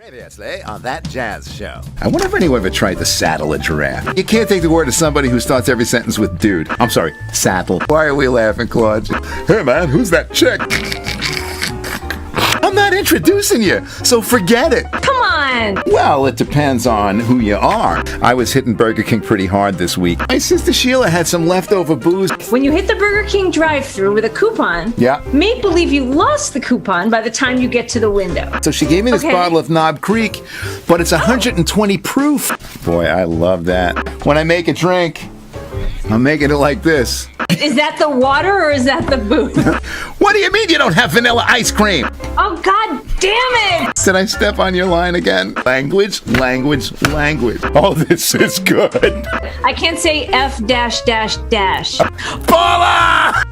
Previously on That Jazz Show. I wonder if anyone ever tried to saddle a giraffe. You can't take the word of somebody who starts every sentence with dude. I'm sorry, saddle. Why are we laughing, Claude? Hey man, who's that chick? I'm not introducing you, so forget it. Come on! Well, it depends on who you are. I was hitting Burger King pretty hard this week. My sister Sheila had some leftover booze. When you hit the Burger King drive-thru with a coupon, Yeah. make believe you lost the coupon by the time you get to the window. So she gave me this Okay. bottle of Knob Creek, but it's 120 proof. Boy, I love that. When I make a drink, I'm making it like this. Is that the water or is that the booze? What do you mean you don't have vanilla ice cream? Oh, god damn it! Did I step on your line again? Language, language, language. Oh, this is good. I can't say F dash dash dash. Paula!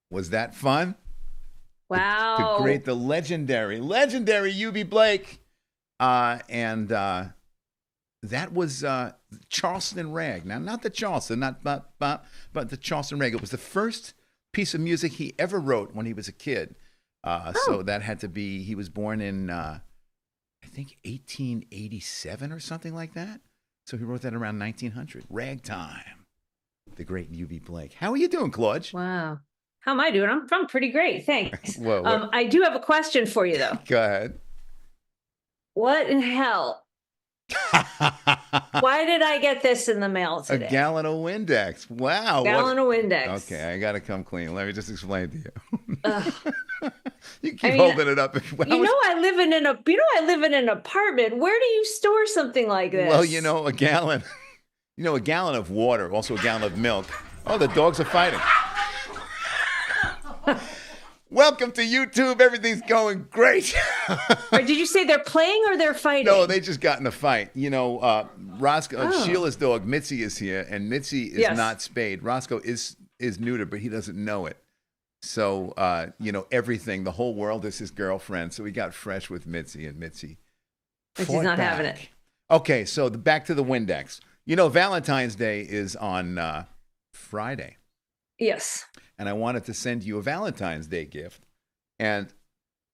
Was that fun? Wow. The legendary UB Blake. And that was Charleston Rag. Now, not the Charleston, but the Charleston Rag. It was the first piece of music he ever wrote when he was a kid. So that had to be, he was born in, I think, 1887 or something like that. So he wrote that around 1900. Ragtime. The great UB Blake. How are you doing, Claude? Wow. How am I doing? I'm pretty great, thanks. Whoa, I do have a question for you, though. Go ahead. What in hell Why did I get this in the mail A today? gallon of Windex. Wow. Gallon of Windex. Okay, I got to come clean. Let me just explain to you. Ugh. You keep I mean, holding it up. I live in an apartment. Where do you store something like this? Well, a gallon. A gallon of water, also a gallon of milk. Oh, the dogs are fighting. Welcome to YouTube. Everything's going great. Or did you say they're playing or they're fighting? No, they just got in a fight. Roscoe, Sheila's dog, Mitzi, is here, and Mitzi is not spayed. Roscoe is neutered, but he doesn't know it. So, everything, the whole world is his girlfriend. So we got fresh with Mitzi, and Mitzi Mitzi's not having it. Okay, so back to the Windex. Valentine's Day is on Friday. Yes. And I wanted to send you a Valentine's Day gift. And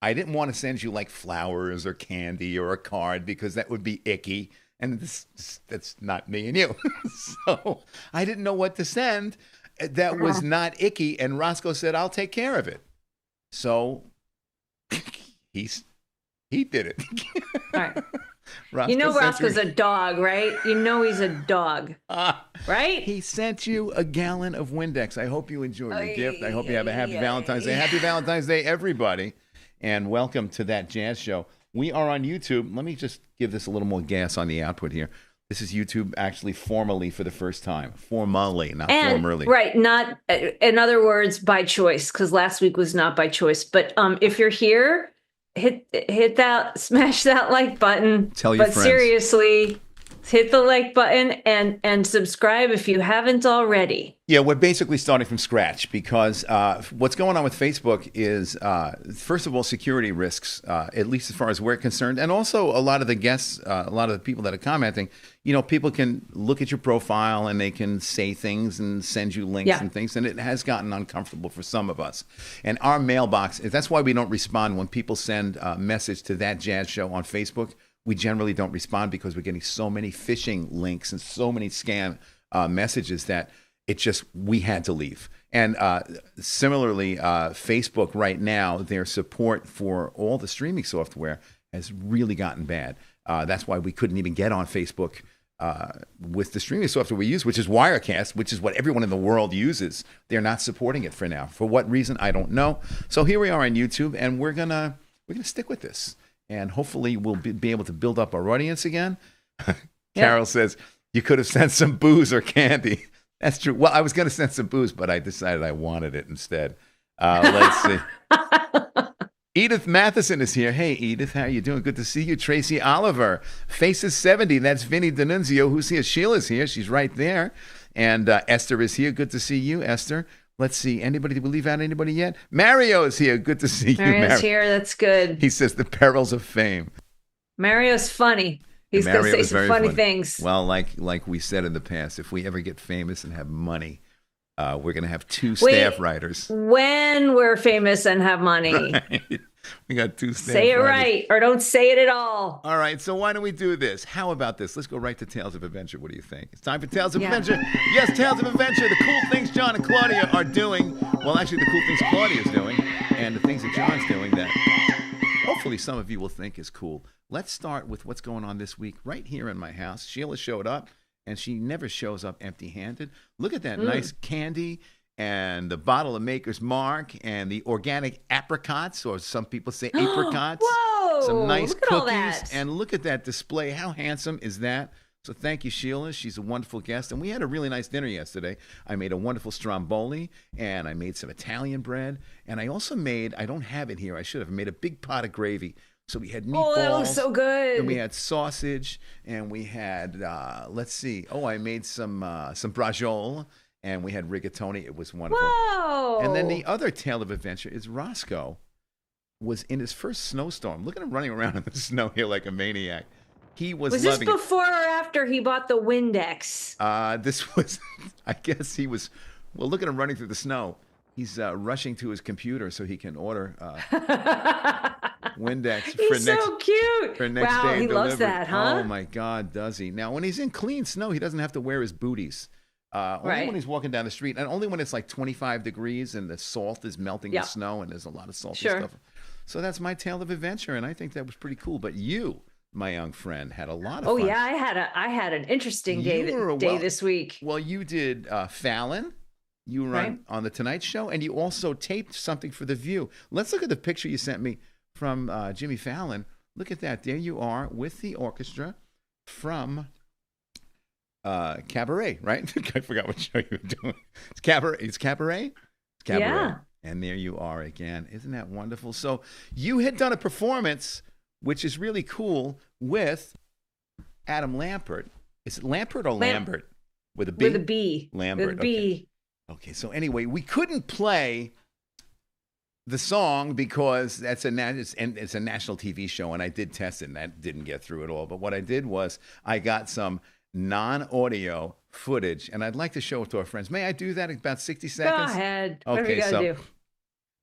I didn't want to send you like flowers or candy or a card because that would be icky. And that's not me and you. So I didn't know what to send that was not icky. And Roscoe said, I'll take care of it. So he did it. All right. Roscoe's a dog, right? He's a dog, right? He sent you a gallon of Windex. I hope you enjoy your gift. I hope you have a happy Valentine's Day. Happy Valentine's Day, everybody. And welcome to That Jazz Show. We are on YouTube. Let me just give this a little more gas on the output here. This is YouTube actually formally for the first time. Formally, not formerly. Right. Not, in other words, by choice, because last week was not by choice. But if you're here, hit that, smash that like button. Tell your friends. But seriously, hit the like button and subscribe if you haven't already. Yeah, we're basically starting from scratch because what's going on with Facebook is, first of all, security risks, at least as far as we're concerned. And also a lot of the guests, a lot of the people that are commenting, people can look at your profile and they can say things and send you links and things. And it has gotten uncomfortable for some of us. And our mailbox, that's why we don't respond when people send a message to That Jazz Show on Facebook. We generally don't respond because we're getting so many phishing links and so many scam messages that we had to leave. And similarly, Facebook right now, their support for all the streaming software has really gotten bad. That's why we couldn't even get on Facebook with the streaming software we use, which is Wirecast, which is what everyone in the world uses. They're not supporting it for now. For what reason, I don't know. So here we are on YouTube, and we're gonna stick with this. And hopefully we'll be able to build up our audience again. Carol says, you could have sent some booze or candy. That's true. Well, I was going to send some booze, but I decided I wanted it instead. Let's see. Edith Matheson is here. Hey, Edith, how you doing? Good to see you. Tracy Oliver. Faces 70. That's Vinny D'Annunzio, who's here. Sheila's here. She's right there. And Esther is here. Good to see you, Esther. Let's see. Anybody? Did we leave out anybody yet? Mario is here. Good to see you, Mario. Mario's here. That's good. He says the perils of fame. Mario's funny. He's going to say some funny things. Well, like we said in the past, if we ever get famous and have money, we're going to have two staff writers. When we're famous and have money. Right. We got two staff Say it writers. right, or don't say it at all. All right, so why don't we do this? How about this? Let's go right to Tales of Adventure. What do you think? It's time for Tales of Adventure. Yes, Tales of Adventure. The cool things John and Claudia are doing. Well, actually, the cool things Claudia's doing and the things that John's doing that hopefully some of you will think is cool. Let's start with what's going on this week right here in my house. Sheila showed up, and she never shows up empty-handed. Look at that nice candy and the bottle of Maker's Mark and the organic apricots, or some people say apricots. Whoa! Some nice look at cookies. all that. And look at that display. How handsome is that? So thank you, Sheila. She's a wonderful guest. And we had a really nice dinner yesterday. I made a wonderful stromboli, and I made some Italian bread. And I also made, I don't have it here, I should have, made a big pot of gravy. So we had meatballs. Oh, that looks so good. And we had sausage, and we had, let's see. Oh, I made some braciole, and we had rigatoni. It was wonderful. Whoa! And then the other tale of adventure is Roscoe was in his first snowstorm. Look at him running around in the snow here like a maniac. He was this loving before or after he bought the Windex? This was, I guess he was, well, look at him running through the snow. He's rushing to his computer so he can order Windex for He's next, so cute. for next wow, day he delivery. loves that, huh? Oh, my God, does he? Now, when he's in clean snow, he doesn't have to wear his booties. Only when he's walking down the street, and only when it's like 25 degrees and the salt is melting the snow and there's a lot of salty stuff. So that's my tale of adventure, and I think that was pretty cool. But you my young friend. Had a lot of Oh fun. yeah, I had an interesting day this week. Well, you did Fallon. You were on The Tonight Show, and you also taped something for The View. Let's look at the picture you sent me from Jimmy Fallon. Look at that. There you are with the orchestra from Cabaret, right? I forgot what show you were doing. It's Cabaret. It's Cabaret? It's Cabaret. Yeah. And there you are again. Isn't that wonderful? So you had done a performance, which is really cool, with Adam Lampert. Is it Lampert or Lambert? With a B? With a B. Lambert. With a B. Okay, so anyway, we couldn't play the song because it's a national TV show, and I did test it, and that didn't get through at all. But what I did was I got some non-audio footage, and I'd like to show it to our friends. May I do that in about 60 seconds? Go ahead. Whatever you gotta do.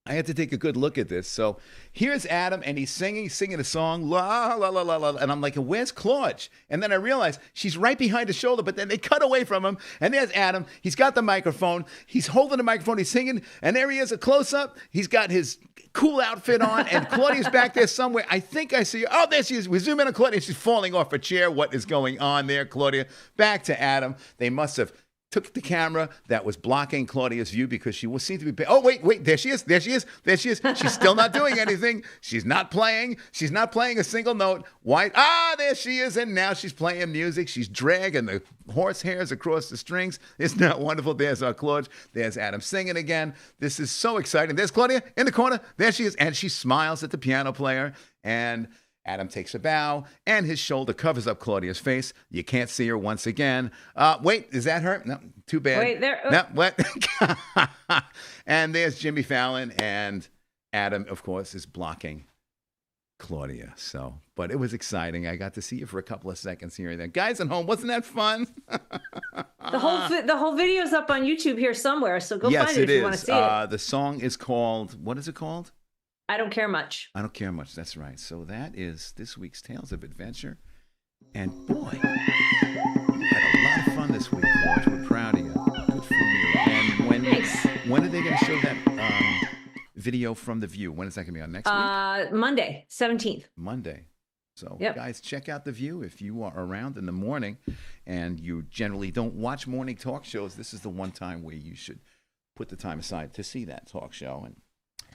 I had to take a good look at this. So here's Adam, and he's singing a song, la, la, la, la, la. And I'm like, where's Claude? And then I realized she's right behind his shoulder, but then they cut away from him. And there's Adam. He's got the microphone. He's holding the microphone. He's singing. And there he is, a close-up. He's got his cool outfit on, and Claudia's back there somewhere. I think I see her. Oh, there she is. We zoom in on Claudia. She's falling off her chair. What is going on there, Claudia? Back to Adam. They must have took the camera that was blocking Claudia's view because she seemed to be. Oh, wait, there she is. She's still not doing anything. She's not playing. She's not playing a single note. Why? There she is. And now she's playing music. She's dragging the horse hairs across the strings. Isn't that wonderful? There's our Claude. There's Adam singing again. This is so exciting. There's Claudia in the corner. There she is. And she smiles at the piano player. And Adam takes a bow, and his shoulder covers up Claudia's face. You can't see her once again. Wait, is that her? No, too bad. Wait, there. No, what? And there's Jimmy Fallon, and Adam, of course, is blocking Claudia. So, but it was exciting. I got to see you for a couple of seconds here and there. Guys at home, wasn't that fun? The whole video's up on YouTube here somewhere, so go find it if you want to see it. The song is called, what is it called? I Don't Care Much. I Don't Care Much, that's right. So that is this week's Tales of Adventure. And boy, we had a lot of fun this week, Claude. We're proud of you. Good for you. And when are they going to show that video from The View? When is that going to be on next week? Monday, 17th. Monday. So, guys, check out The View if you are around in the morning and you generally don't watch morning talk shows. This is the one time where you should put the time aside to see that talk show.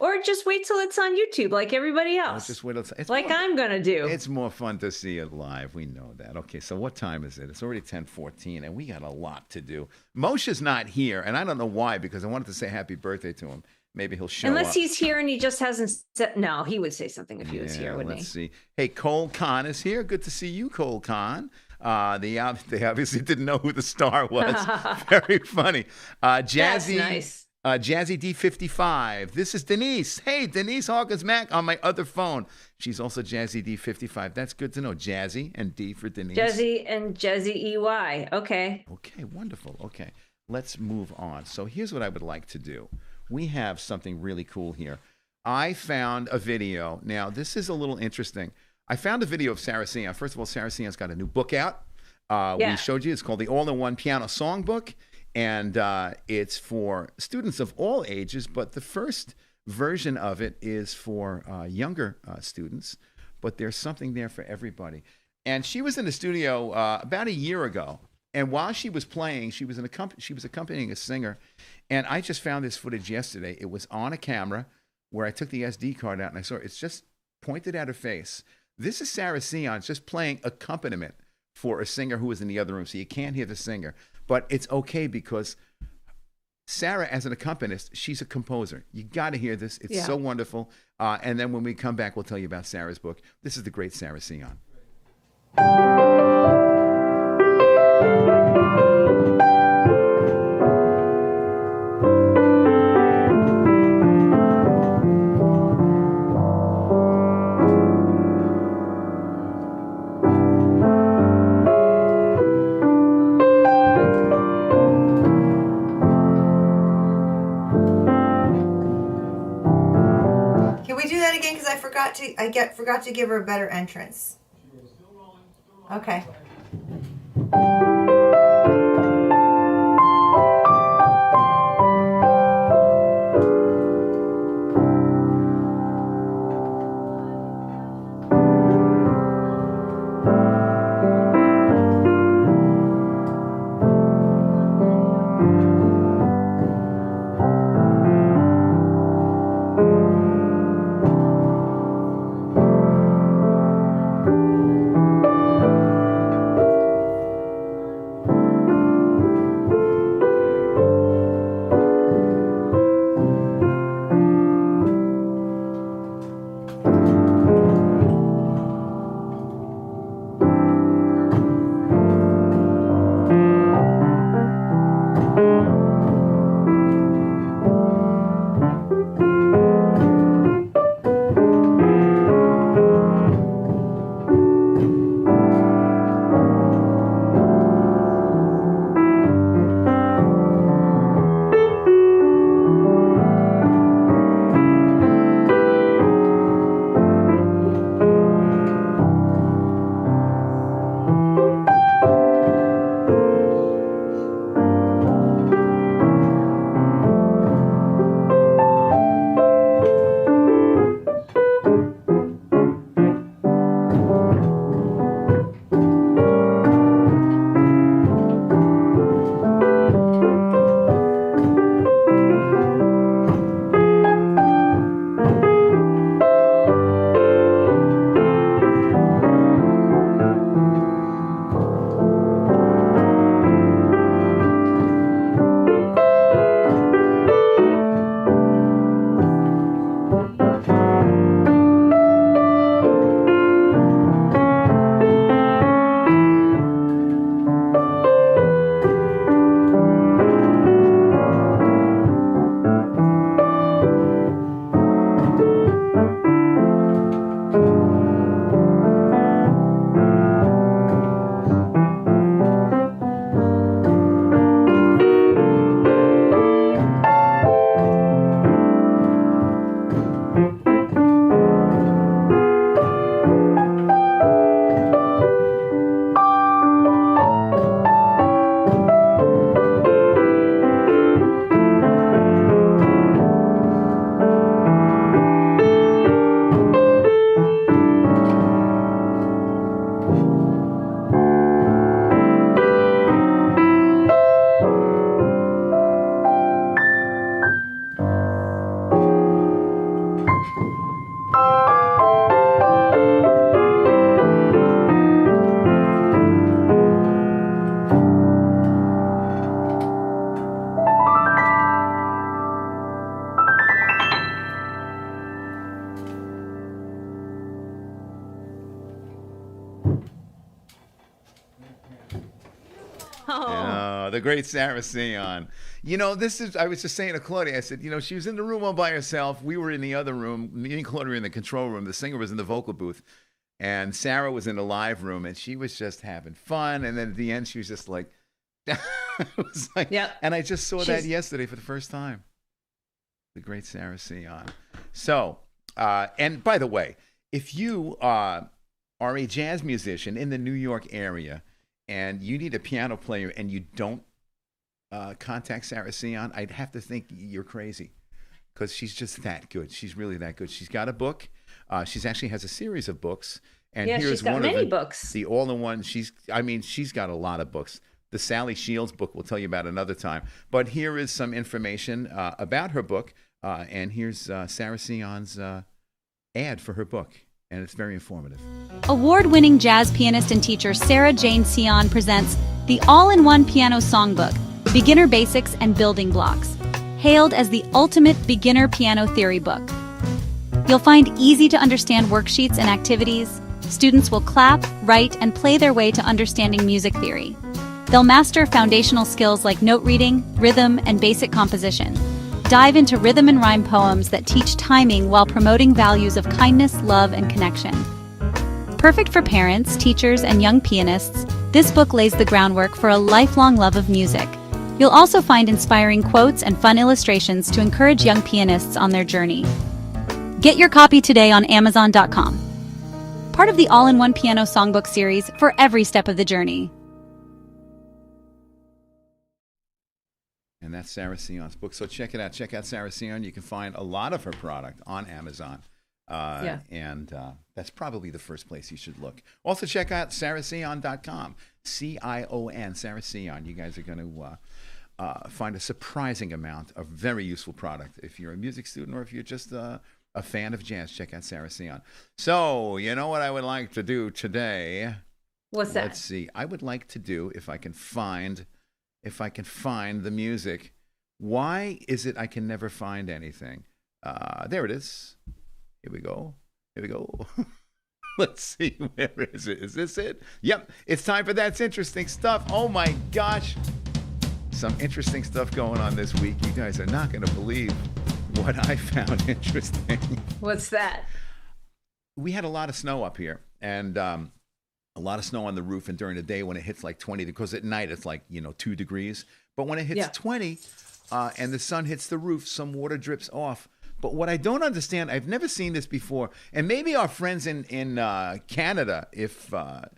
Or just wait till it's on YouTube like everybody else. Just wait till like I'm going to do. It's more fun to see it live. We know that. Okay, so what time is it? It's already 10:14, and we got a lot to do. Moshe's not here, and I don't know why, because I wanted to say happy birthday to him. Maybe he'll show Unless up. he's here and he just hasn't said. No, he would say something if he was here, wouldn't he? Let's see. Hey, Cole Khan is here. Good to see you, Cole Khan. They obviously didn't know who the star was. Very funny. Jazzy. That's nice. Jazzy D55. This is Denise. Hey, Denise Hawkins Mack on my other phone. She's also Jazzy D55. That's good to know. Jazzy and D for Denise. Jazzy and Jazzy EY. Okay. Okay, wonderful. Okay, let's move on. So here's what I would like to do. We have something really cool here. I found a video. Now, this is a little interesting. I found a video of Sarah Sion. First of all, Sarah Sion's got a new book out. We showed you. It's called the All-in-One Piano Songbook. And it's for students of all ages, but the first version of it is for younger students. But there's something there for everybody. And she was in the studio about a year ago. And while she was playing, she was accompanying a singer. And I just found this footage yesterday. It was on a camera where I took the SD card out and I saw it's just pointed at her face. This is Sarah Sion just playing accompaniment for a singer who was in the other room. So you can't hear the singer. But it's okay because Sarah, as an accompanist, she's a composer. You got to hear this. It's so wonderful. And then when we come back, we'll tell you about Sarah's book. This is the great Sarah Sion. Forgot to give her a better entrance. Okay. The great Sarah Sion. You know, I was just saying to Claudia, I said, you know, she was in the room all by herself. We were in the other room. Me and Claudia were in the control room. The singer was in the vocal booth. And Sarah was in the live room, and she was just having fun. And then at the end, she was just like, it was like, Yep. And I just saw that yesterday for the first time. The great Sarah Sion. So, and by the way, if you are a jazz musician in the New York area and you need a piano player and you don't contact Sarah Sion, I'd have to think you're crazy, because she's just that good. She's really that good. She's got a book. She's actually has a series of books. And Yeah, here's she's got one many of books. the all-in-one. She's got a lot of books. The Sally Shields book we'll tell you about another time. But here is some information about her book. And here's Sarah Sion's ad for her book. And it's very informative. Award-winning jazz pianist and teacher Sarah Jane Sion presents the all-in-one piano songbook, Beginner Basics and Building Blocks, hailed as the ultimate beginner piano theory book. You'll find easy-to-understand worksheets and activities. Students will clap, write, and play their way to understanding music theory. They'll master foundational skills like note reading, rhythm, and basic composition. Dive into rhythm and rhyme poems that teach timing while promoting values of kindness, love, and connection. Perfect for parents, teachers, and young pianists, this book lays the groundwork for a lifelong love of music. You'll also find inspiring quotes and fun illustrations to encourage young pianists on their journey. Get your copy today on Amazon.com. Part of the all-in-one piano songbook series for every step of the journey. And that's Sarah Sion's book. So check it out. Check out Sarah Sion. You can find a lot of her product on Amazon. And that's probably the first place you should look. Also, check out sarahsion.com. C-I-O-N, Sarah Sion. You guys are going to find a surprising amount of very useful product. If you're a music student or if you're just a fan of jazz, check out Sarah Sion. So, you know what I would like to do today? What's that? Let's see. I would like to do, if I can find the music. Why is it I can never find anything? There it is. Here we go. Let's see. Where is it? Is this it? Yep. It's time for That's Interesting Stuff. Oh my gosh. Some interesting stuff going on this week. You guys are not going to believe what I found interesting. What's that? We had a lot of snow up here, and a lot of snow on the roof, and during the day when it hits like 20, because at night it's like, 2 degrees. But when it hits 20 and the sun hits the roof, some water drips off. But what I don't understand, I've never seen this before, and maybe our friends in Canada, if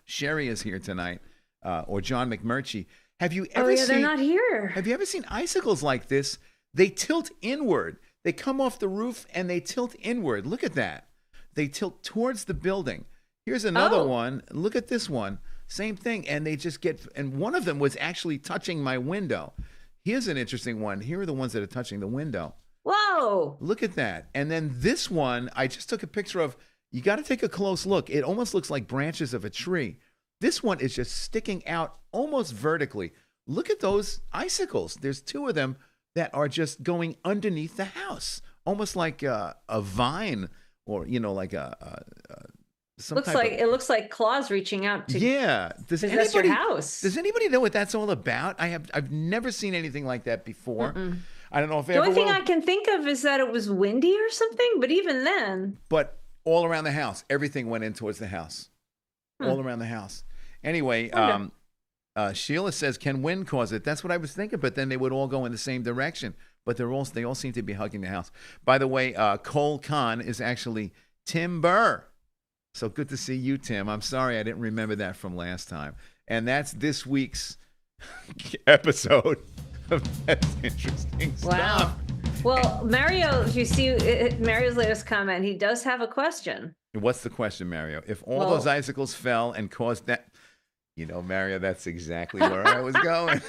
Sherry is here tonight, or John McMurtry, have you ever seen... they're not here. Have you ever seen icicles like this? They tilt inward. They come off the roof and they tilt inward. Look at that. They tilt towards the building. Here's another one. Look at this one. Same thing. And they just get, and one of them was actually touching my window. Here's an interesting one. Here are the ones that are touching the window. Whoa. Look at that. And then this one, I just took a picture of. You got to take a close look. It almost looks like branches of a tree. This one is just sticking out almost vertically. Look at those icicles. There's 2 of them that are just going underneath the house, almost like a vine, or like It looks like claws reaching out to possess your house. Does anybody know what that's all about? I've never seen anything like that before. Mm-mm. I don't know if the only thing I can think of is that it was windy or something, but even then. But all around the house, everything went in towards the house. All around the house. Anyway, Sheila says, can wind cause it? That's what I was thinking, but then they would all go in the same direction. But they all seem to be hugging the house. By the way, Cole Khan is actually Tim Burr. So good to see you, Tim. I'm sorry I didn't remember that from last time. And that's this week's episode of That's Interesting Stuff. Wow. Well, Mario, if you see Mario's latest comment, he does have a question. What's the question, Mario? If all those icicles fell and caused that... Mario, that's exactly where I was going.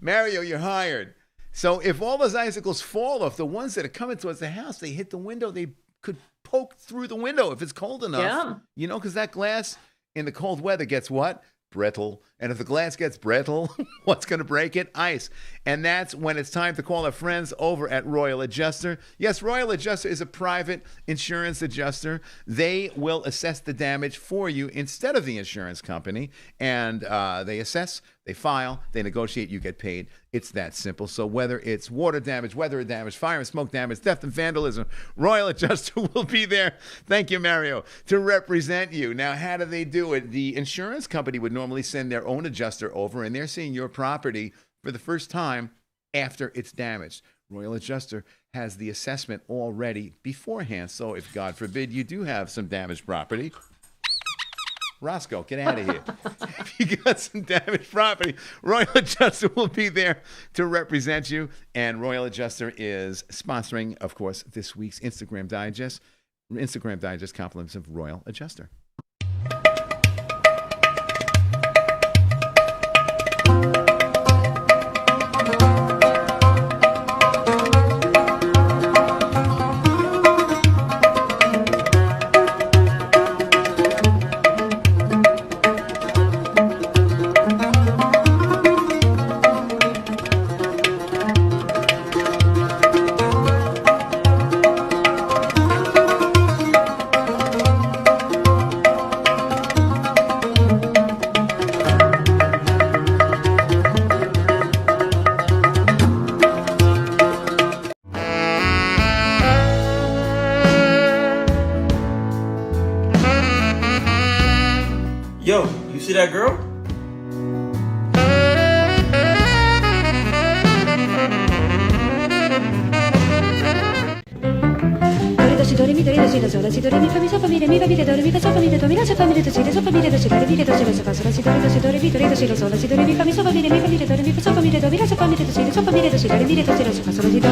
Mario, you're hired. So if all those icicles fall off, the ones that are coming towards the house, they hit the window, they could poke through the window if it's cold enough. Yeah. Because that glass in the cold weather gets what? brittle. And if the glass gets brittle, what's going to break it? Ice. And that's when it's time to call our friends over at Royal Adjuster. Yes, Royal Adjuster is a private insurance adjuster. They will assess the damage for you instead of the insurance company. And they assess, they file, they negotiate, you get paid. It's that simple. So whether it's water damage, weather damage, fire and smoke damage, theft and vandalism, Royal Adjuster will be there. Thank you, Mario, to represent you. Now, how do they do it? The insurance company would normally send their own adjuster over, and they're seeing your property for the first time after it's damaged. Royal Adjuster has the assessment already beforehand. So if, God forbid, you do have some damaged property, Roscoe, get out of here. If you got some damaged property, Royal Adjuster will be there to represent you. And Royal Adjuster is sponsoring, of course, this week's Instagram Digest. Instagram Digest compliments of Royal Adjuster. Yo, you see that girl? Do re mi do re do si do sol la si do re mi fa mi so fa mi re mi fa mi re do re mi fa so fa mi re do mi la so fa mi re do si re so fa mi re do si la re mi re do si la so fa so la si do re do si do re mi do re do si do sol la si do re mi fa mi so fa mi re do re mi fa so fa mi re do mi la so fa mi re do si re so fa mi re do si la re mi re do si la so fa so la si do.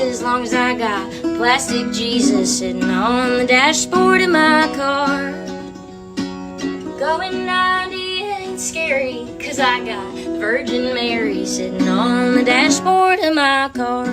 As long as I got plastic Jesus sitting on the dashboard of my car. Going 90 ain't scary, 'cause I got the Virgin Mary sitting on the dashboard of my car.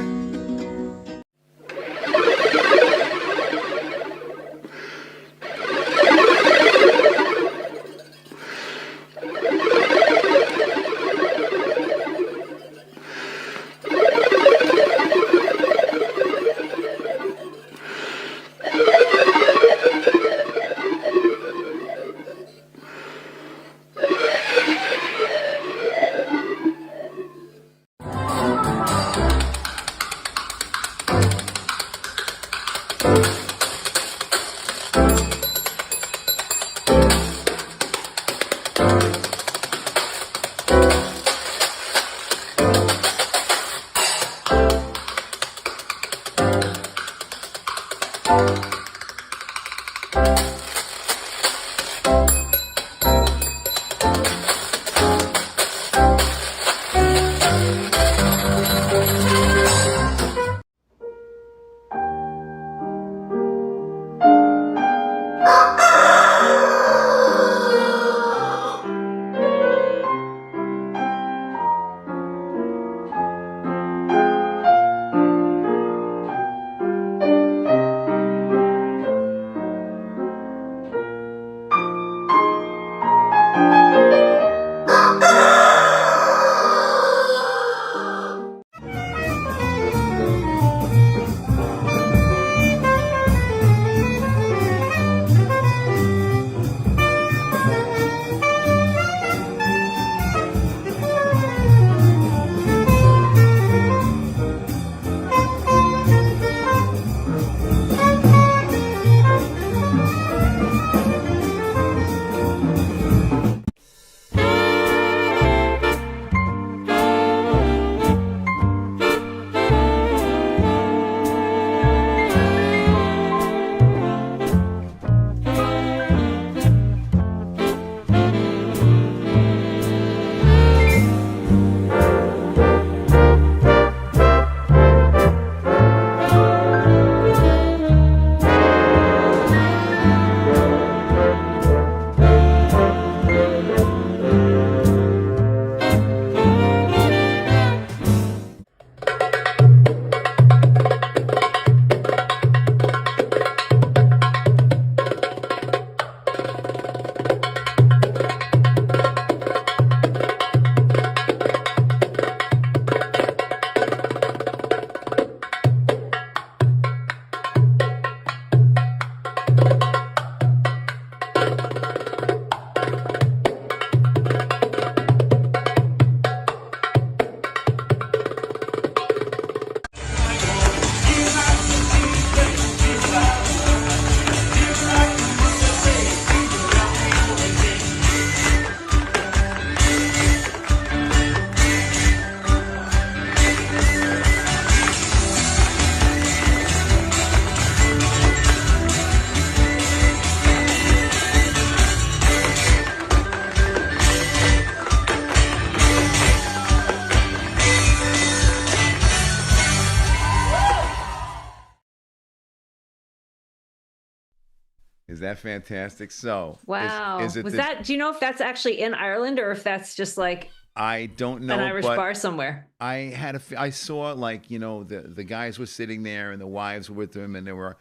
Is that fantastic? So, Wow. is it Was this- that? Do you know if that's actually in Ireland or if that's just like I don't know. an Irish but bar somewhere? I saw like the guys were sitting there and the wives were with them, and there were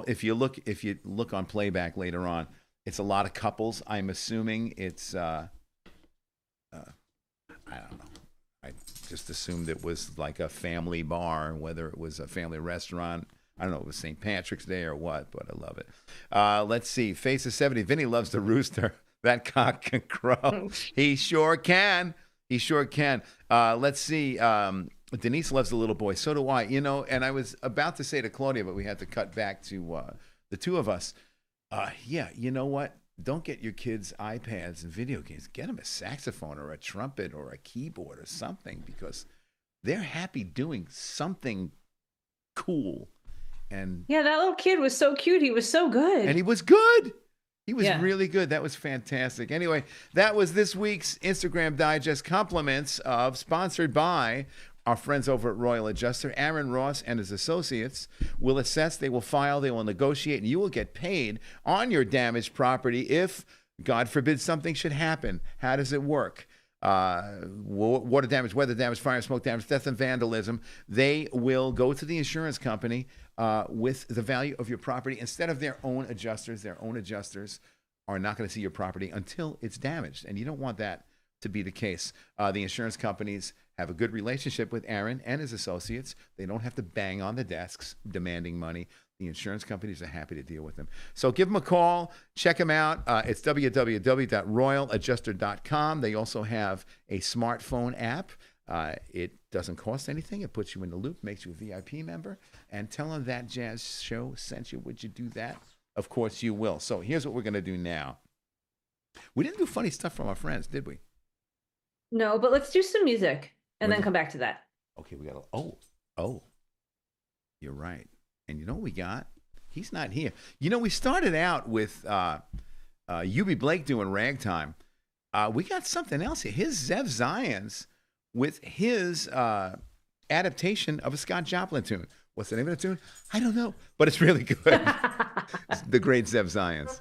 if you look on playback later on, it's a lot of couples. I'm assuming it's I don't know. I just assumed it was like a family bar, whether it was a family restaurant. I don't know if it was St. Patrick's Day or what, but I love it. Let's see. Face of 70. Vinny loves the rooster. That cock can crow. He sure can. He sure can. Let's see. Denise loves the little boy. So do I. And I was about to say to Claudia, but we had to cut back to the two of us. Yeah, you know what? Don't get your kids iPads and video games. Get them a saxophone or a trumpet or a keyboard or something, because they're happy doing something cool. And Yeah, that little kid was so cute. He was so good. he was good. He was Yeah. really good. That was fantastic. Anyway, that was this week's Instagram Digest compliments of, sponsored by our friends over at Royal Adjuster. Aaron Ross and his associates will assess, they will file, they will negotiate, and you will get paid on your damaged property if, God forbid, something should happen. How does it work? Water damage, weather damage, fire, smoke damage, theft, and vandalism. They will go to the insurance company with the value of your property instead of their own adjusters. Their own adjusters are not going to see your property until it's damaged, and you don't want that to be the case. The insurance companies have a good relationship with Aaron and his associates. They don't have to bang on the desks demanding money. The insurance companies are happy to deal with them. So give them a call. Check them out. It's www.royaladjuster.com. They also have a smartphone app. It doesn't cost anything. It puts you in the loop, makes you a VIP member. And tell them that Jazz Show sent you. Would you do that? Of course you will. So here's what we're going to do now. We didn't do funny stuff from our friends, did we? No, but let's do some music and then come back to that. Okay, we got oh. You're right. And you know what we got? He's not here. We started out with UB Blake doing Ragtime. We got something else here. His Zev Zions with his adaptation of a Scott Joplin tune. What's the name of the tune? I don't know, but it's really good. It's the great Zev Zions.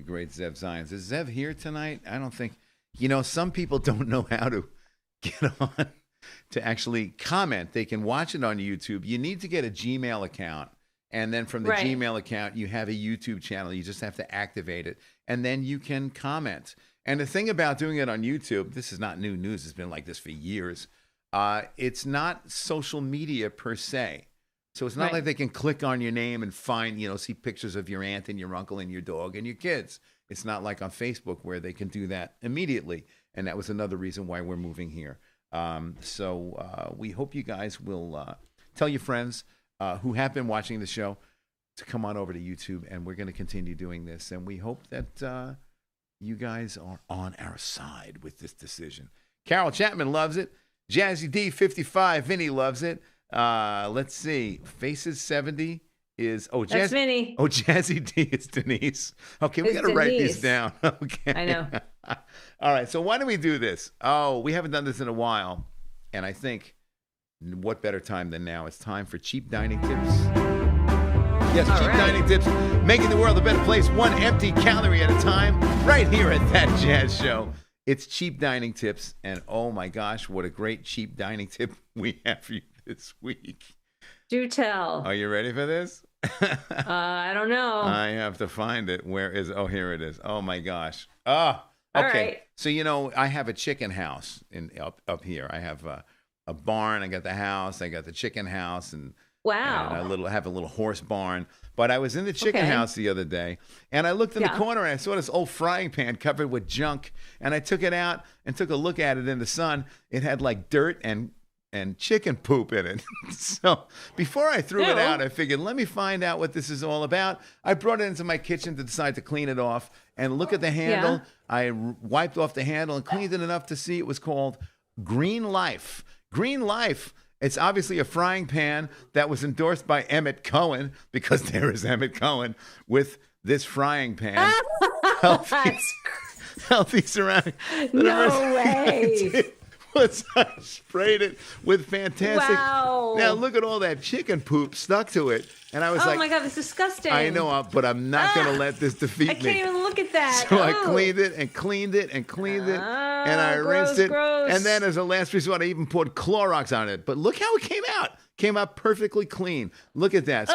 great Zev Zions. Is Zev here tonight? I don't think. Some people don't know how to get on to actually comment. They can watch it on YouTube. You need to get a Gmail account. And then from the Right. Gmail account, you have a YouTube channel. You just have to activate it. And then you can comment. And the thing about doing it on YouTube, this is not new news. It's been like this for years. It's not social media per se. So it's not Right. like they can click on your name and find, see pictures of your aunt and your uncle and your dog and your kids. It's not like on Facebook where they can do that immediately. And that was another reason why we're moving here. So we hope you guys will tell your friends who have been watching the show to come on over to YouTube, and we're going to continue doing this. And we hope that you guys are on our side with this decision. Carol Chapman loves it. Jazzy D55, Vinny loves it. Let's see. Faces 70 is That's Vinny. Oh, Jazzy D is Denise. Okay, we It's got to write these Denise. down. Okay. I know. All right, so why don't we do this? Oh, we haven't done this in a while, and I think what better time than now? It's time for Cheap Dining Tips. Yes, All Cheap right. Dining Tips, making the world a better place, one empty calorie at a time, right here at That Jazz Show. It's Cheap Dining Tips, and oh my gosh, what a great cheap dining tip we have for you this week. Do tell. Are you ready for this? I don't know. I have to find it. Where is? Oh, here it is. Oh my gosh. Oh, All okay. right. So I have a chicken house up here. I have a barn. I got the house. I got the chicken house, and Wow. and I have a little horse barn. But I was in the chicken Okay. house the other day, and I looked in the Yeah. corner and I saw this old frying pan covered with junk, and I took it out and took a look at it in the sun. It had like dirt and chicken poop in it. So before I threw it Ew. out, I figured, let me find out what this is all about. I brought it into my kitchen to decide to clean it off and look at the handle. Yeah. I wiped off the handle and cleaned it enough to see it was called Green Life. Green Life. It's obviously a frying pan that was endorsed by Emmett Cohen, because there is Emmett Cohen with this frying pan. Healthy, healthy surrounding. No way. Was I sprayed it with fantastic. Wow. Now look at all that chicken poop stuck to it, and I was Oh like, my God, that's disgusting. I know, but I'm not going to let this defeat I me. can't even look at that. So I Oh. cleaned it and cleaned it and cleaned it, and I gross, rinsed it. gross. And then as a last resort, I even poured Clorox on it. But look how it came out. Came out perfectly clean. Look at that.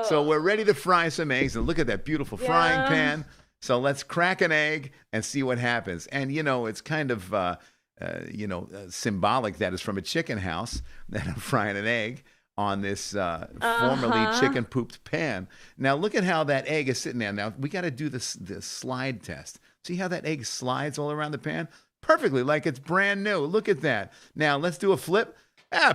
So we're ready to fry some eggs, and look at that beautiful frying Yeah. pan. So let's crack an egg and see what happens. And it's kind of symbolic that it's from a chicken house that I'm frying an egg on this formerly chicken pooped pan. Now look at how that egg is sitting there. Now we got to do this slide test. See how that egg slides all around the pan? Perfectly, like it's brand new. Look at that. Now let's do a flip.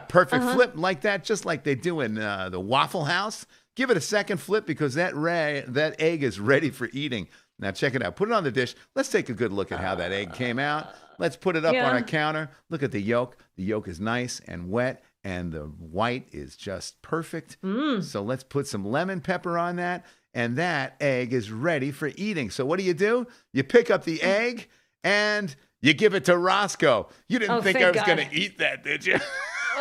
Perfect flip like that, just like they do in the Waffle House. Give it a second flip because that egg is ready for eating. Now check it out. Put it on the dish. Let's take a good look at how that egg came out. Let's put it up on a counter. Look at the yolk. The yolk is nice and wet, and the white is just perfect. So let's put some lemon pepper on that, and that egg is ready for eating. So what do? You pick up the egg, and you give it to Roscoe. You didn't think I thank was God. going to eat that, did you?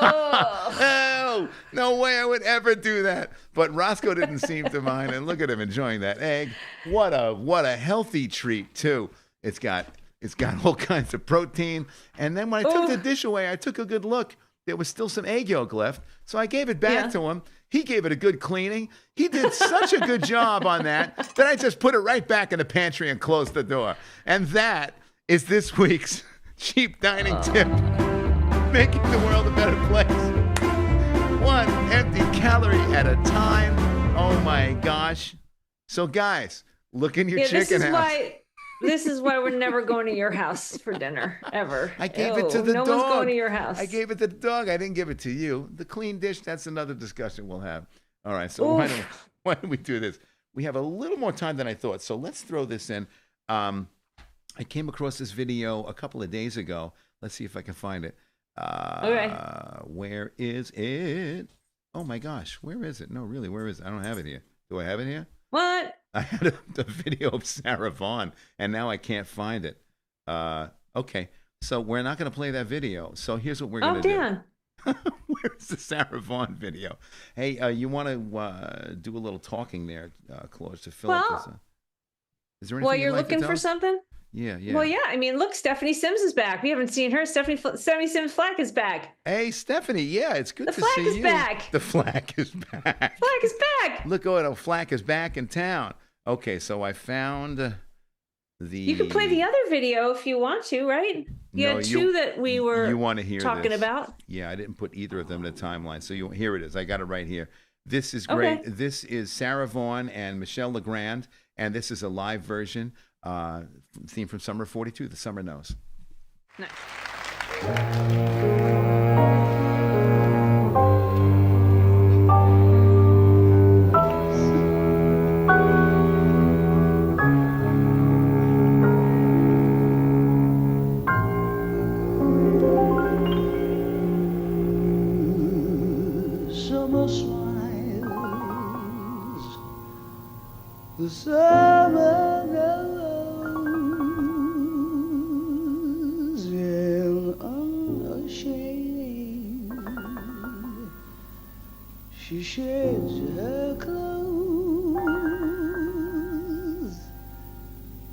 Oh, no way I would ever do that. But Roscoe didn't seem to mind, and look at him enjoying that egg. What a healthy treat too. It's got all kinds of protein. And then when I took the dish away, I took a good look. There was still some egg yolk left, so I gave it back to him. He gave it a good cleaning. He did such a good job on that I just put it right back in the pantry and closed the door. And that is this week's cheap dining tip, making the world a better place, one empty calorie at a time. Oh my gosh. So guys, look in your chicken house. This is why we're never going to your house for dinner, ever. I gave it to the no dog. No one's going to your house. I gave it to the dog. I didn't give it to you. The clean dish, that's another discussion we'll have. All right, so why don't we do this? We have a little more time than I thought, so let's throw this in. I came across this video a couple of days ago. Let's see if I can find it. Okay. Where is it? Oh my gosh, where is it? No, really, where is it? I don't have it here. Do I have it here? What? I had a video of Sarah Vaughan, and now I can't find it. Okay, so we're not going to play that video. So here's what we're going to do. Dan. Where's the Sarah Vaughan video? Hey, you want to do a little talking there, Claude, to fill up this? Is there anything Well, you'd you're like to looking tell for us? something? Yeah, yeah. Well, yeah. I mean, look, Stephanie Sims is back. We haven't seen her. Stephanie Sims Flack is back. Hey, Stephanie. Yeah, it's good The to flag see is you. back. The flag is back. Flack is back. Look, oh, Flack is back in town. Okay, so I found the. You can play the other video if you want to, right? You No, had two that we were you want to hear talking this. about. Yeah, I didn't put either of them in the timeline. So here it is. I got it right here. This is great. Okay. This is Sarah Vaughan and Michelle Legrand, and this is a live version theme from Summer 42, The Summer Knows. Nice. Summer smiles, the summer goes, and unashamed, she sheds her clothes,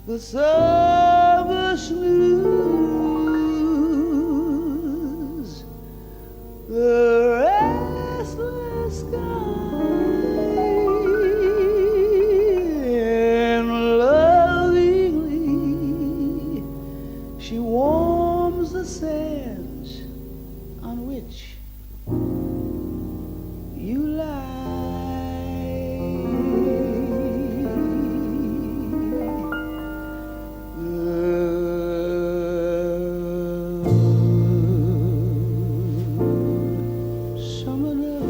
the summer smooths the restless sky, and lovingly she warms the sands on which you Summer knows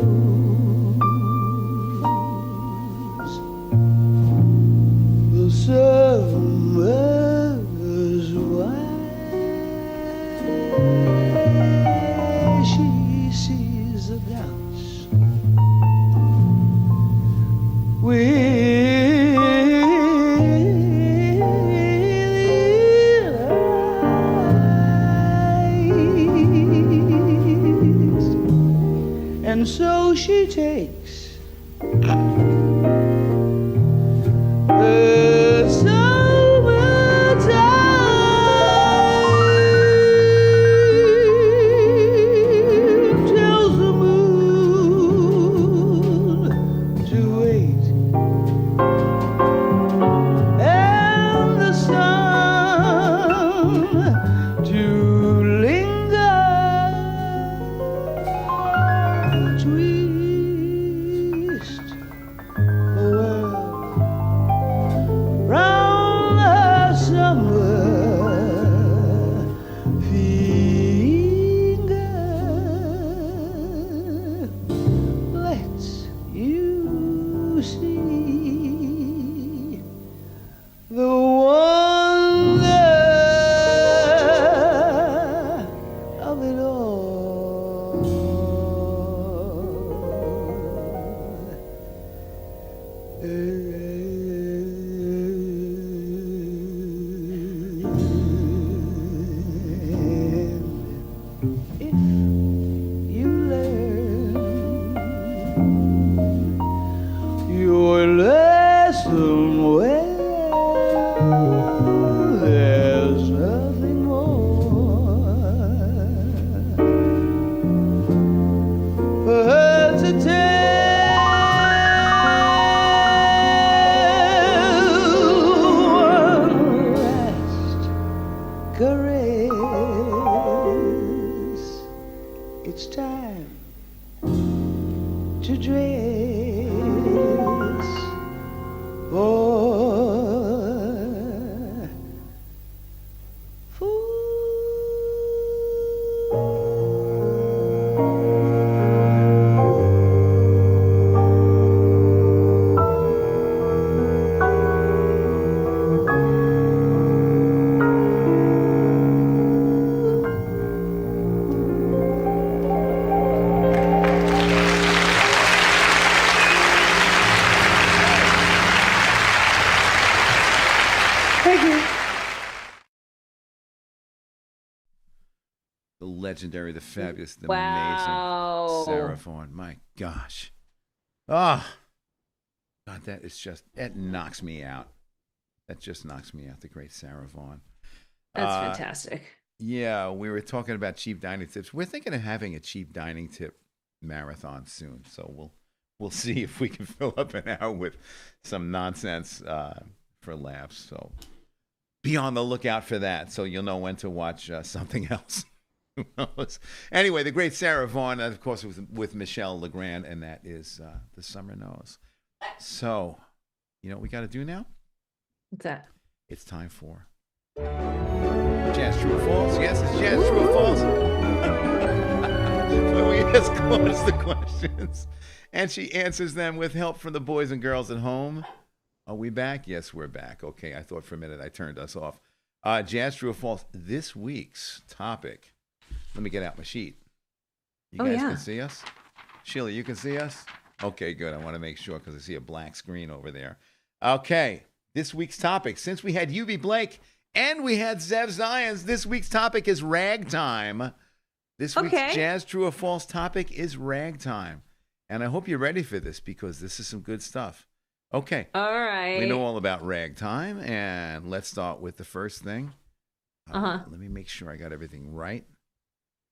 the summer's why she sees the dance and so she takes the summertime, tells the moon to wait, and the sun to linger, twist the world round her summer finger. Let's you see the wonder of it all. And if you learn your lesson well, there's nothing more for her to tell. One last caress, it's time to dress for Thank you. The legendary, the fabulous, the Wow. amazing Sarah Vaughan. My gosh. Ah. God, that is just, that knocks me out. That just knocks me out, the great Sarah Vaughan. That's fantastic. Yeah, we were talking about cheap dining tips. We're thinking of having a cheap dining tip marathon soon. So we'll see if we can fill up an hour with some nonsense for laughs. So be on the lookout for that, so you'll know when to watch something else. Who knows? Anyway, the great Sarah Vaughan, of course, was with Michelle Legrand, and that is The Summer Knows. So, you know what we got to do now? What's that? It's time for Jazz True or False. Yes, it's Jazz True or False. When we ask Claudius the questions, and she answers them with help from the boys and girls at home. Are we back? Yes, we're back. Okay, I thought for a minute I turned us off. Jazz True or False. This week's topic. Let me get out my sheet. You guys can see us? Sheila, you can see us? Okay, good. I want to make sure because I see a black screen over there. Okay, this week's topic. Since we had UB Blake and we had Zev Zions, this week's topic is ragtime. This week's Jazz True or False topic is ragtime. And I hope you're ready for this because this is some good stuff. Okay. All right. We know all about ragtime, and let's start with the first thing. Let me make sure I got everything right.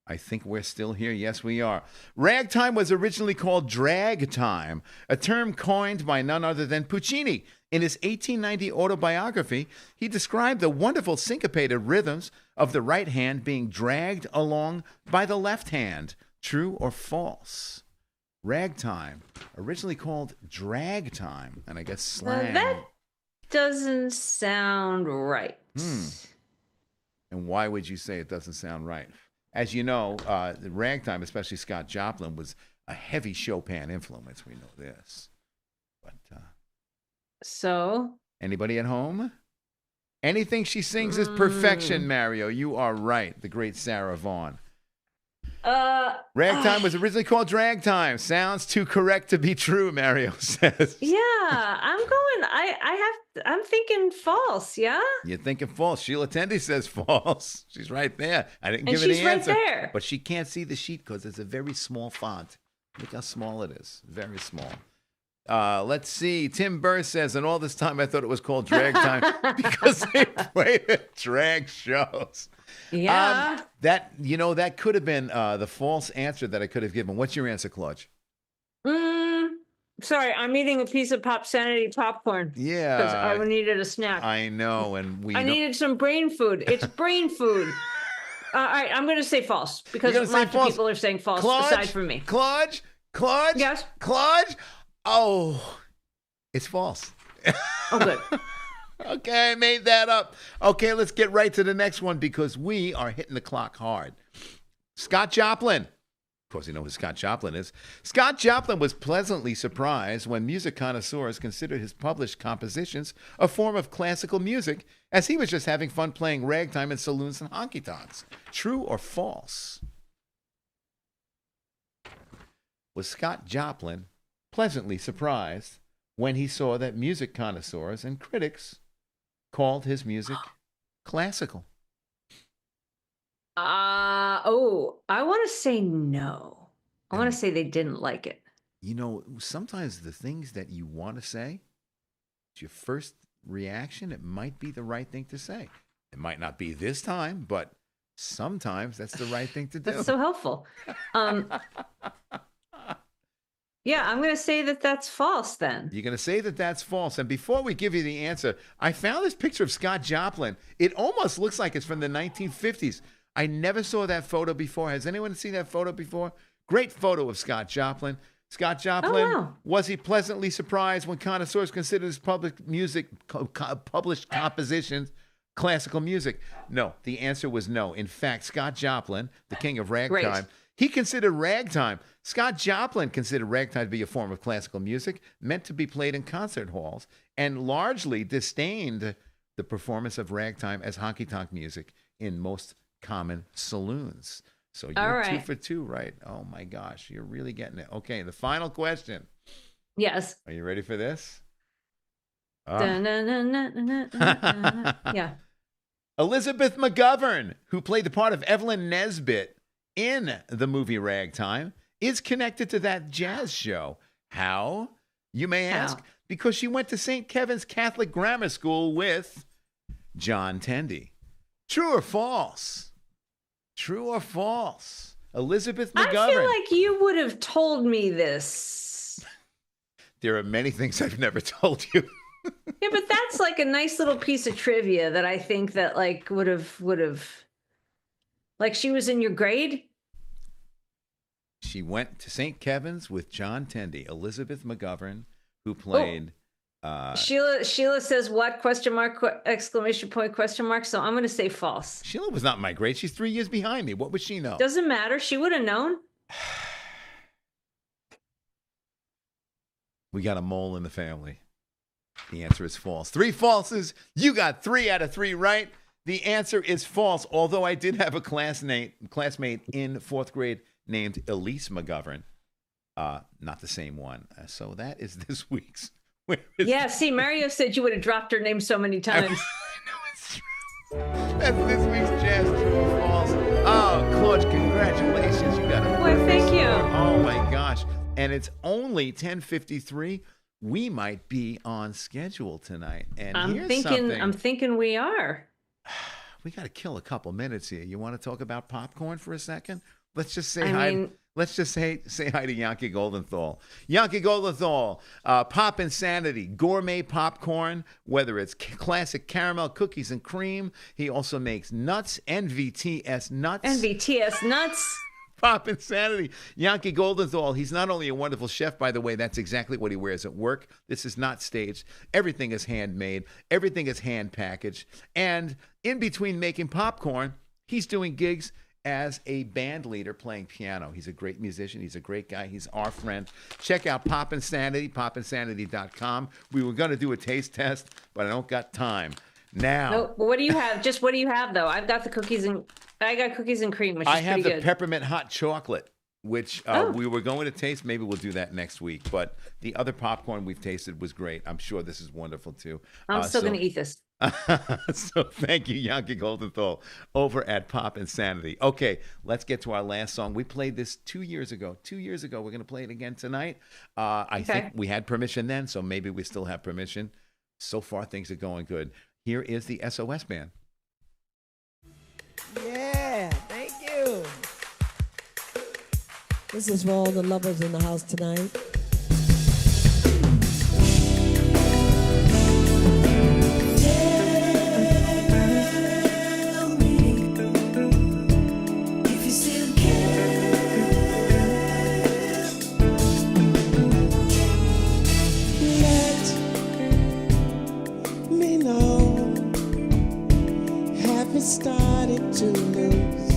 I think we're still here. Yes, we are. Ragtime was originally called drag time, a term coined by none other than Puccini. In his 1890 autobiography, he described the wonderful syncopated rhythms of the right hand being dragged along by the left hand. True or false? Ragtime, originally called drag time, and I guess slang. That doesn't sound right. And why would you say it doesn't sound right? As you know, the ragtime, especially Scott Joplin, was a heavy Chopin influence. We know this. But so, anybody at home? Anything she sings is perfection, Mario. You are right. The great Sarah Vaughan. Ragtime was originally called drag time. Sounds too correct to be true, Mario says. Yeah, I'm thinking false, yeah? You're thinking false. Sheila Tendy says false. She's right there. I didn't give her she's the right answer. there. But she can't see the sheet because it's a very small font. Look how small it is. Very small. Let's see. Tim Burr says, and all this time I thought it was called drag time because they played at drag shows. Yeah. That could have been the false answer that I could have given. What's your answer, Claude? Sorry, I'm eating a piece of Pop Sanity popcorn. Yeah. Because I needed a snack. I know, and I needed some brain food. It's brain food. All right, I'm going to say false because lots of people are saying false aside from me. Claude? Yes? Claude? Oh, it's false. Oh, good. Okay, I made that up. Okay, let's get right to the next one because we are hitting the clock hard. Scott Joplin. Of course, you know who Scott Joplin is. Scott Joplin was pleasantly surprised when music connoisseurs considered his published compositions a form of classical music, as he was just having fun playing ragtime in saloons and honky-tonks. True or false? Was Scott Joplin pleasantly surprised when he saw that music connoisseurs and critics called his music classical? I want to say no. I want to say they didn't like it. You know, sometimes the things that you want to say, it's your first reaction, it might be the right thing to say. It might not be this time, but sometimes that's the right thing to do. That's so helpful. Yeah, I'm going to say that that's false then. You're going to say that that's false. And before we give you the answer, I found this picture of Scott Joplin. It almost looks like it's from the 1950s. I never saw that photo before. Has anyone seen that photo before? Great photo of Scott Joplin. Scott Joplin, was he pleasantly surprised when connoisseurs considered his published compositions classical music? No, the answer was no. In fact, Scott Joplin, the king of ragtime, he considered ragtime. Scott Joplin considered ragtime to be a form of classical music meant to be played in concert halls and largely disdained the performance of ragtime as honky-tonk music in most common saloons. So you're 2 for 2, right? Oh, my gosh. You're really getting it. Okay, the final question. Yes. Are you ready for this? Yeah. Elizabeth McGovern, who played the part of Evelyn Nesbit in the movie Ragtime, is connected to that jazz show. How? You may ask, How? because she went to St. Kevin's Catholic Grammar School with John Tendy. True or false? True or false? Elizabeth McGovern. I feel like you would have told me this. There are many things I've never told you. Yeah, but that's like a nice little piece of trivia that I think that like would have like she was in your grade. She went to St. Kevin's with John Tendy, Elizabeth McGovern, who played. Sheila says what? Question mark, exclamation point, question mark. So I'm going to say false. Sheila was not in my grade. She's 3 years behind me. What would she know? Doesn't matter. She would have known. We got a mole in the family. The answer is false. 3 falses. You got 3 out of 3 right. The answer is false, although I did have a classmate in 4th grade named Elise McGovern. Not the same one. So that is this week's. Yeah, see, Mario said you would have dropped her name so many times. I know it's true. That's this week's Jazz True or False. Oh, Claude, congratulations. You got it. Boy, thank you. Oh, my gosh. And it's only 10:53. We might be on schedule tonight. And I'm here's thinking we are. We got to kill a couple minutes here. You want to talk about popcorn for a second? Let's just say I hi. mean- Let's just say hi to Yankee Goldenthal. Yankee Goldenthal, Pop Insanity, gourmet popcorn, whether it's classic caramel, cookies and cream. He also makes nuts, NVTS nuts. NVTS nuts. Pop Insanity. Yankee Goldenthal, he's not only a wonderful chef, by the way, that's exactly what he wears at work. This is not staged. Everything is handmade. Everything is hand packaged. And in between making popcorn, he's doing gigs as a band leader playing piano. He's a great musician. He's a great guy. He's our friend. Check out Pop Insanity, popinsanity.com. We were going to do a taste test, but I don't got time. Now. No, but what do you have? Just what do you have though? I got cookies and cream, which is I have pretty the good. peppermint hot chocolate, which we were going to taste. Maybe we'll do that next week. But the other popcorn we've tasted was great. I'm sure this is wonderful too. I'm still going to eat this. So thank you, Yankee Goldenthal, over at Pop Insanity. Okay, let's get to our last song. We played this 2 years ago. 2 years ago. We're going to play it again tonight. I think we had permission then, so maybe we still have permission. So far, things are going good. Here is the SOS Band. Yeah, thank you. This is for all the lovers in the house tonight. Started to lose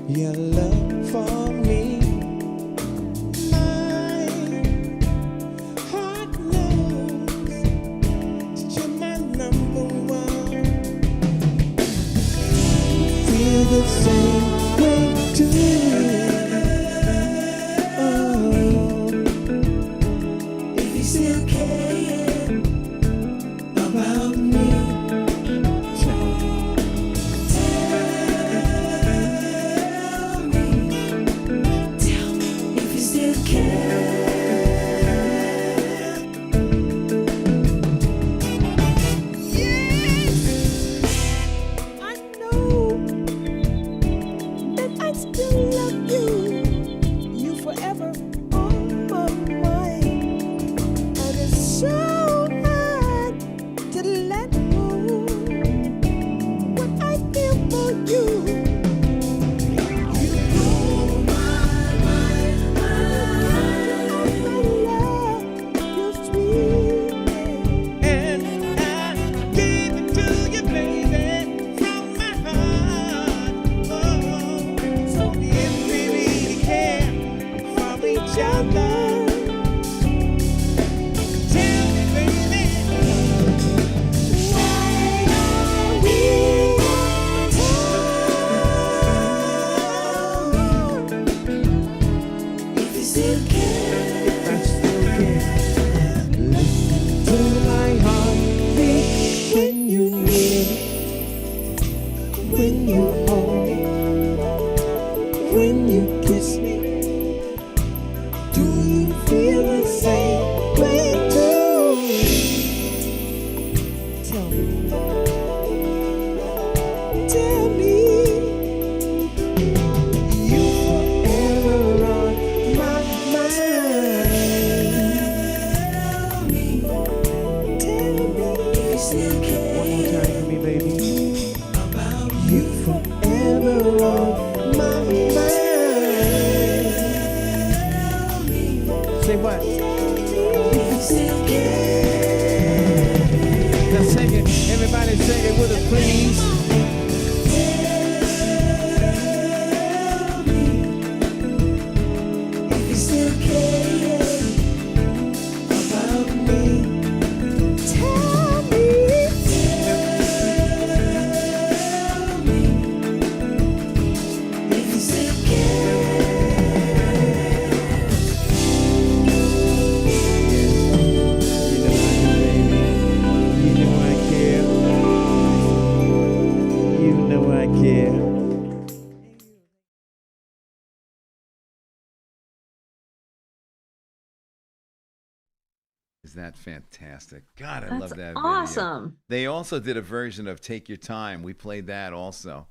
your love for me. My heart knows that you're my number one. Feel the same way too. If you still care about me. When you kiss me, do you feel the same way? Say what? Let's sing it. Everybody sing it with us, please. If you still care about me, tell me. Tell me if you still care. You know I care. You know I care. Is that fantastic? God, I That's love that video. awesome. They also did a version of Take Your Time. We played that also.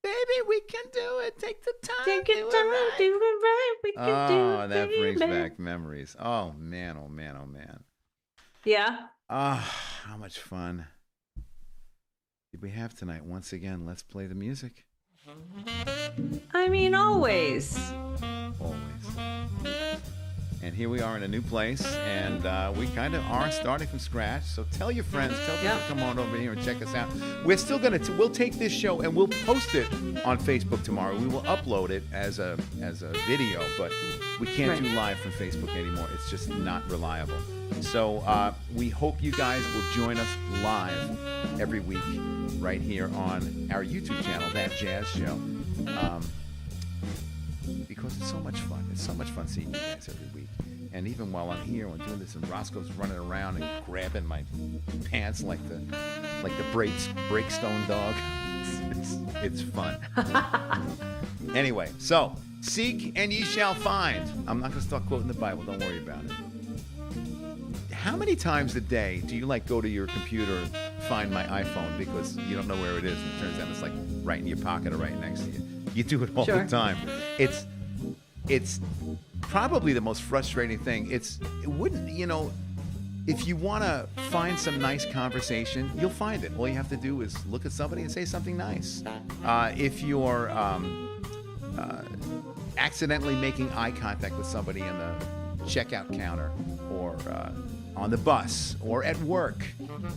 Baby, we can do it. Take the time. Take do your it time, right. do it right. We can do Oh, it, that brings baby. back memories. Oh, man, oh, man, oh, man. Yeah. Ah, how much fun did we have tonight? Once again, let's play the music. I mean, always. Always. And here we are in a new place, and we kind of are starting from scratch. So tell your friends, tell them to come on over here and check us out. We're still we'll take this show and we'll post it on Facebook tomorrow. We will upload it as a video, but we can't do live from Facebook anymore. It's just not reliable. So we hope you guys will join us live every week right here on our YouTube channel, That Jazz Show. Because it's so much fun. It's so much fun seeing you guys every week. And even while I'm here, I'm doing this, and Roscoe's running around and grabbing my pants like the Breakstone dog. It's fun. Anyway, so seek and ye shall find. I'm not going to start quoting the Bible. Don't worry about it. How many times a day do you go to your computer and find my iPhone because you don't know where it is, and it turns out it's like right in your pocket or right next to you? You do it all the time. It's probably the most frustrating thing. It wouldn't, if you want to find some nice conversation, you'll find it. All you have to do is look at somebody and say something nice. If you're accidentally making eye contact with somebody in the checkout counter or on the bus or at work,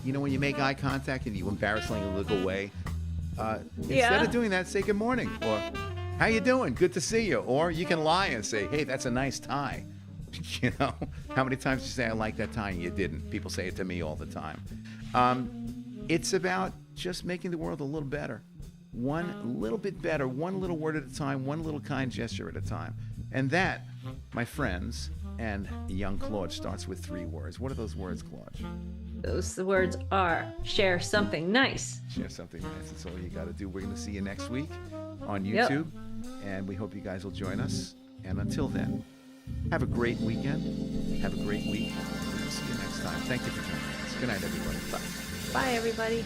when you make eye contact and you embarrassingly look away, instead of doing that, say good morning or how you doing? Good to see you. Or you can lie and say, hey, that's a nice tie. How many times did you say I like that tie and you didn't? People say it to me all the time. It's about just making the world a little better. One little bit better, one little word at a time, one little kind gesture at a time. And that, my friends, and young Claude, starts with 3 words. What are those words, Claude? Those words are share something nice. Share something nice. That's all you got to do. We're going to see you next week on YouTube. And we hope you guys will join us. And until then, have a great weekend. Have a great week. We'll see you next time. Thank you for joining us. Good night, everybody. Bye. Bye, everybody.